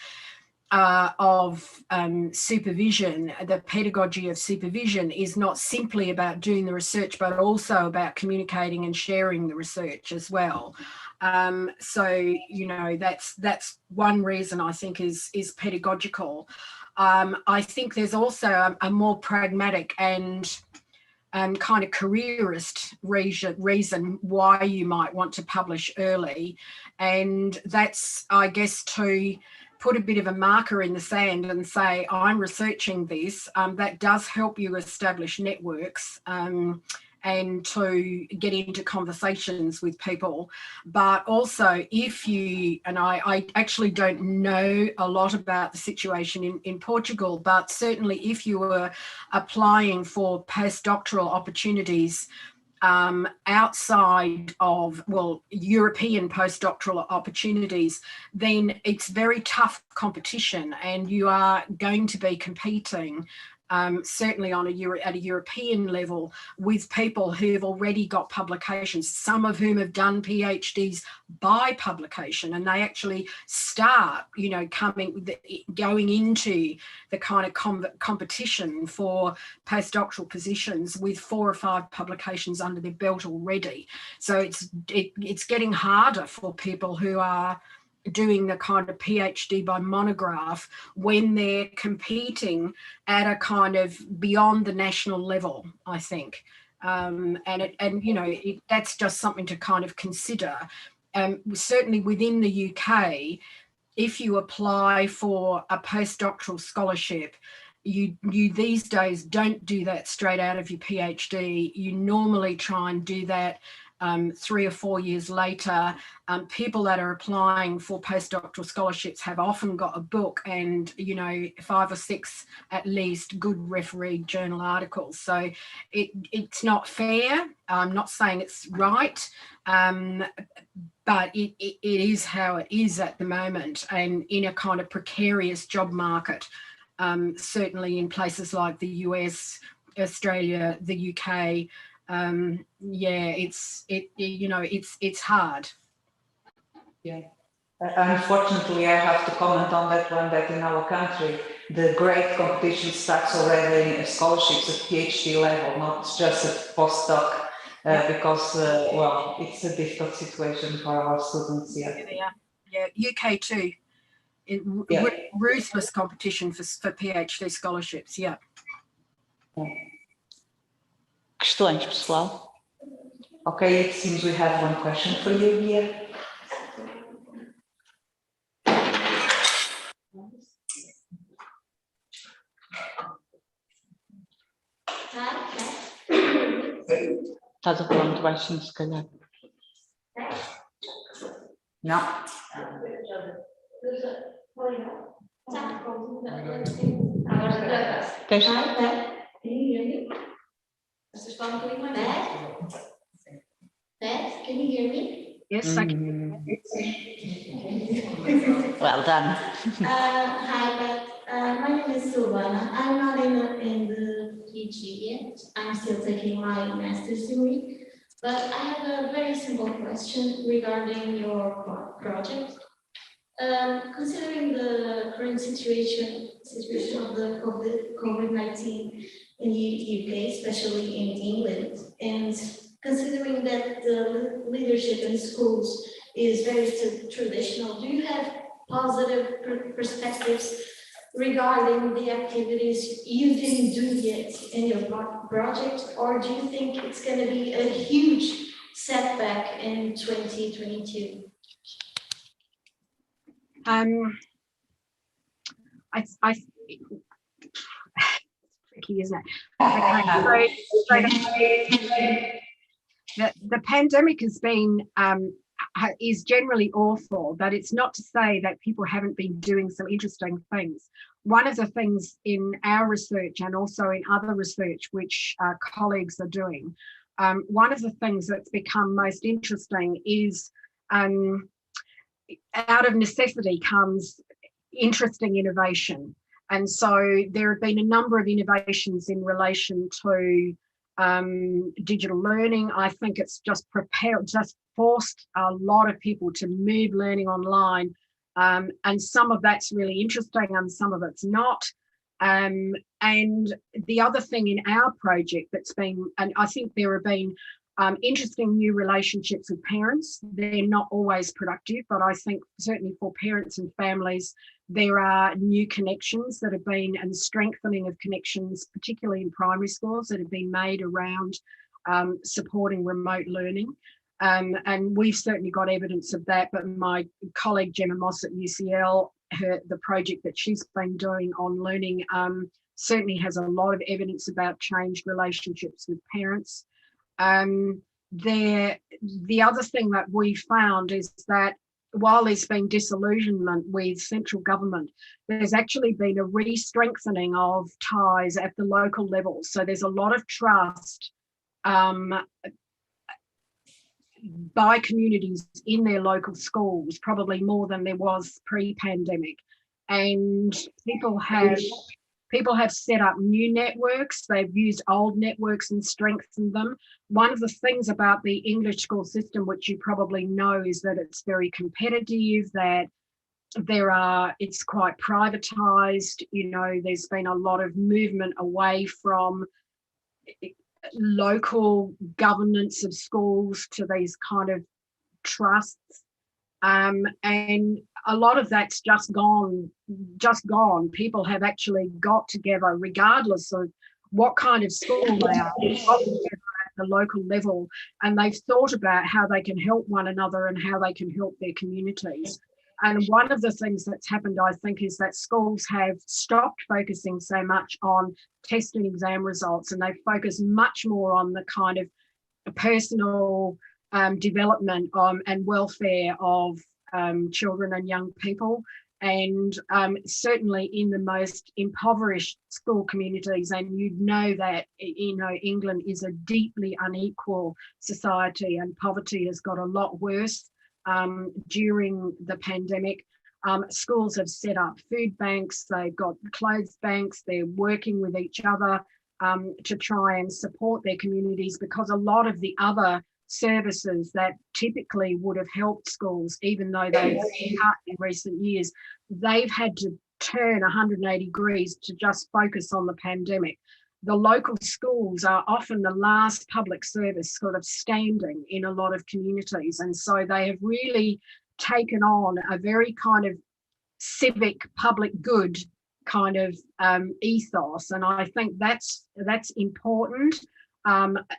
supervision, the pedagogy of supervision, is not simply about doing the research, but also about communicating and sharing the research as well. So, you know, that's one reason I think is pedagogical. I think there's also a more pragmatic and kind of careerist reason why you might want to publish early. And that's, I guess, to put a bit of a marker in the sand and say, I'm researching this. That does help you establish networks and to get into conversations with people. But also, if you, and I actually don't know a lot about the situation in Portugal, but certainly if you were applying for postdoctoral opportunities outside of, well, European postdoctoral opportunities, then it's very tough competition, and you are going to be competing certainly on at a European level with people who've already got publications, some of whom have done PhDs by publication, and they actually start, you know, going into the kind of competition for postdoctoral positions with 4 or 5 publications under their belt already. So it's getting harder for people who are doing the kind of PhD by monograph when they're competing at a kind of beyond the national level, I think. And you know, that's just something to kind of consider. Certainly within the UK, if you apply for a postdoctoral scholarship, you these days don't do that straight out of your PhD. You normally try and do that 3 or 4 years later. People that are applying for postdoctoral scholarships have often got a book and, you know, 5 or 6 at least good refereed journal articles. So it's not fair. I'm not saying it's right, but it is how it is at the moment, and in a kind of precarious job market, certainly in places like the US, Australia, the UK. Yeah, it's hard. Yeah. Unfortunately, I have to comment on that one, that in our country, the great competition starts already in scholarships at PhD level, not just at postdoc, because, well, it's a difficult situation for our students here. Yeah, UK too. Ruthless competition for PhD scholarships, yeah. Questões, pessoal? Okay, it seems we have one question for you here. Estás a falar muito baixinho, se calhar. Não. Queres? Can you hear me? Yes, I can. Well done. Hi, Beth. My name is Silvana. I'm not in the PG yet. I'm still taking my master's degree. But I have a very simple question regarding your project. Considering the current situation of the COVID-19 in the UK, especially in England, and considering that the leadership in schools is very traditional, do you have positive perspectives regarding the activities you didn't do yet in your project, or do you think it's going to be a huge setback in 2022? Tricky, isn't it? Okay, the pandemic has been is generally awful, but it's not to say that people haven't been doing some interesting things. One of the things in our research and also in other research which our colleagues are doing, one of the things that's become most interesting is out of necessity comes interesting innovation. And so there have been a number of innovations in relation to digital learning. I think it's just forced a lot of people to move learning online. And some of that's really interesting and some of it's not. And the other thing in our project that's been, and I think there have been interesting new relationships with parents. They're not always productive, but I think certainly for parents and families, there are new connections that have been, and strengthening of connections, particularly in primary schools, that have been made around supporting remote learning. And we've certainly got evidence of that, but my colleague Gemma Moss at UCL, the project that she's been doing on learning certainly has a lot of evidence about changed relationships with parents. The other thing that we found is that while there's been disillusionment with central government, there's actually been a re-strengthening of ties at the local level. So there's a lot of trust by communities in their local schools, probably more than there was pre-pandemic. And people have set up new networks. They've used old networks and strengthened them. One of the things about the English school system, which you probably know, is that it's very competitive, that it's quite privatized. You know, there's been a lot of movement away from local governance of schools to these kind of trusts. And a lot of that's just gone. People have actually got together, regardless of what kind of school they are, got together at the local level, and they've thought about how they can help one another and how they can help their communities. And one of the things that's happened, I think, is that schools have stopped focusing so much on test and exam results, and they've focused much more on the kind of personal development and welfare of children and young people. And certainly in the most impoverished school communities, and you know that, you know, England is a deeply unequal society and poverty has got a lot worse during the pandemic. Schools have set up food banks, they've got clothes banks, they're working with each other to try and support their communities, because a lot of the other services that typically would have helped schools, even though they've been cut in recent years, they've had to turn 180 degrees to just focus on the pandemic. The local schools are often the last public service sort of standing in a lot of communities. And so they have really taken on a very kind of civic public good kind of ethos. And I think that's important.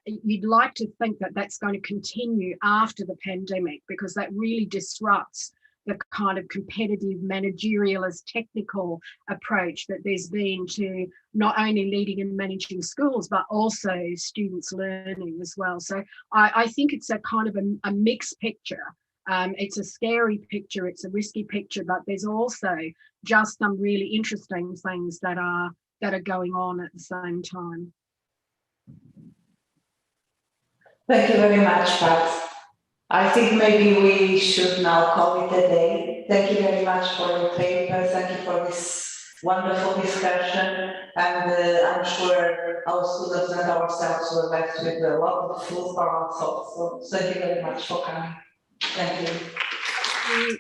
You'd like to think that that's going to continue after the pandemic, because that really disrupts the kind of competitive managerial as technical approach that there's been to not only leading and managing schools, but also students learning as well. So I think it's a kind of a mixed picture. It's a scary picture, it's a risky picture, but there's also just some really interesting things that are going on at the same time. Thank you very much, Pat. I think maybe we should now call it a day. Thank you very much for your paper. Thank you for this wonderful discussion. And I'm sure our students and ourselves were left with a lot of food for our thoughts. So thank you very much for coming. Thank you.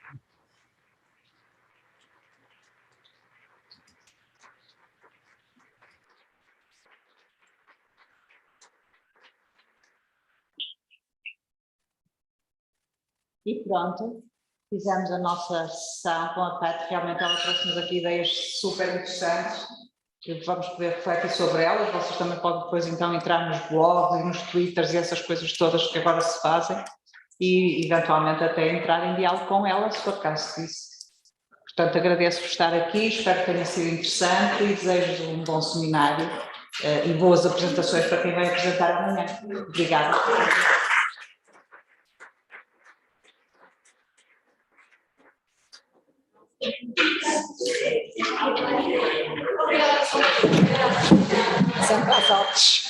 E pronto, fizemos a nossa sessão com a Pat, realmente ela trouxe-nos aqui ideias super interessantes, que vamos poder refletir sobre elas. Vocês também podem depois então entrar nos blogs e nos twitters e essas coisas todas que agora se fazem e eventualmente até entrar em diálogo com ela, se for caso disso. Portanto, agradeço por estar aqui, espero que tenha sido interessante e desejo um bom seminário e boas apresentações para quem vai apresentar amanhã. Obrigada. Sempre às altas.